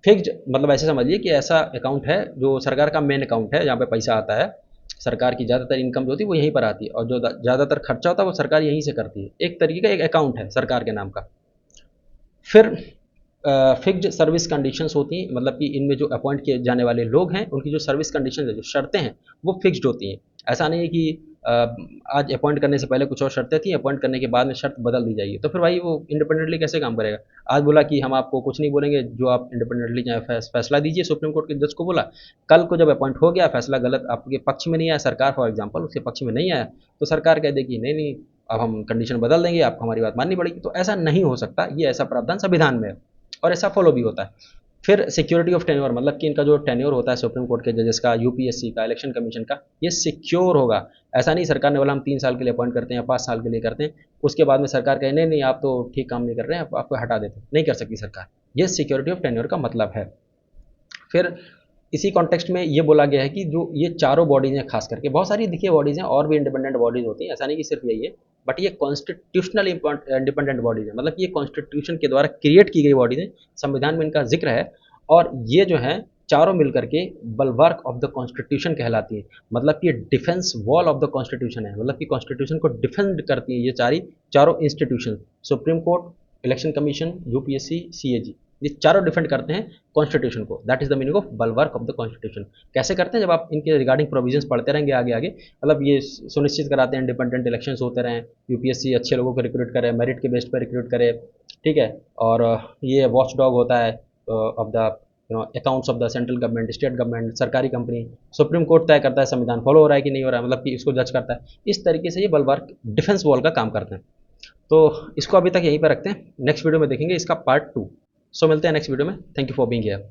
फिक्स्ड, मतलब ऐसे समझिए कि ऐसा अकाउंट है जो सरकार का मेन अकाउंट है, जहाँ पे पैसा आता है। सरकार की ज़्यादातर इनकम जो होती है वो यहीं पर आती है, और जो ज़्यादातर खर्चा होता है वो सरकार यहीं से करती है। एक तरीके का एक अकाउंट है सरकार के नाम का। फिर फिक्स्ड सर्विस कंडीशंस होती हैं, मतलब कि इनमें जो अपॉइंट किए जाने वाले लोग हैं उनकी जो सर्विस कंडीशन है, जो शर्तें हैं, वो फिक्स्ड होती हैं। ऐसा नहीं है कि आज अपॉइंट करने से पहले कुछ और शर्तें थी, अपॉइंट करने के बाद में शर्त बदल दी जाएगी, तो फिर भाई वो इंडिपेंडेंटली कैसे काम करेगा? आज बोला कि हम आपको कुछ नहीं बोलेंगे, जो आप इंडिपेंडेंटली चाहे फैसला दीजिए, सुप्रीम कोर्ट के जज को बोला। कल को जब अपॉइंट हो गया, फैसला गलत आपके पक्ष में नहीं आया, सरकार फॉर एग्जाम्पल उसके पक्ष में नहीं आया, तो सरकार कह देगी नहीं नहीं अब हम कंडीशन बदल देंगे, आपको हमारी बात माननी पड़ेगी। तो ऐसा नहीं हो सकता, ये ऐसा प्रावधान संविधान में है और ऐसा फॉलो भी होता है। फिर सिक्योरिटी ऑफ टेन्योर, मतलब कि इनका जो टेन्योर होता है सुप्रीम कोर्ट के जजेस का, यूपीएससी का, इलेक्शन कमीशन का, ये सिक्योर होगा। ऐसा नहीं सरकार ने बोला हम 3 साल के लिए अपॉइंट करते हैं या 5 साल के लिए करते हैं, उसके बाद में सरकार कहे नहीं नहीं आप तो ठीक काम नहीं कर रहे हैं, आपको हटा देते हैं, नहीं कर सकती सरकार। ये सिक्योरिटी ऑफ टेन्योर का मतलब है। फिर इसी कॉन्टेक्स्ट में ये बोला गया है कि जो ये चारों बॉडीज़ हैं, खास करके बहुत सारी देखिए बॉडीज़ हैं और भी इंडिपेंडेंट बॉडीज़ होती हैं, ऐसा नहीं कि सिर्फ यही है, बट ये कॉन्स्टिट्यूशनल इंडिपेंडेंट बॉडीज़ है, मतलब ये कॉन्स्टिट्यूशन के द्वारा क्रिएट की गई बॉडीज़ हैं, संविधान में इनका जिक्र है। और ये जो है चारों मिलकर के बलवर्क ऑफ द कॉन्स्टिट्यूशन कहलाती है, मतलब कि defence wall of the constitution है, मतलब कि कॉन्स्टिट्यूशन को डिफेंड करती है ये चारों institution, supreme court, election commission, UPSC, CAG, ये चारों डिफेंड करते हैं कॉन्स्टिट्यूशन को। That is the meaning of bulwark of the constitution. कैसे करते हैं? जब आप इनके रिगार्डिंग प्रोविजंस पढ़ते रहेंगे आगे आगे, मतलब ये सुनिश्चित कराते हैं इंडिपेंडेंट इलेक्शंस होते रहें, यूपीएससी अच्छे लोगों को रिक्रूट करे, मेरिट के बेस पर रिक्रूट करे, ठीक है। और ये वॉच डॉग होता है of the accounts of the central government, state government, सरकारी कंपनी। सुप्रीम कोर्ट तय करता है संविधान फॉलो हो रहा है कि नहीं हो रहा है, मतलब कि इसको जज करता है। इस तरीके से ये बलवर्क डिफेंस वॉल का काम करते हैं। तो इसको अभी तक यहीं पर रखते हैं, नेक्स्ट वीडियो में देखेंगे इसका पार्ट 2। सो मिलते हैं नेक्स्ट वीडियो में। Thank you for being here.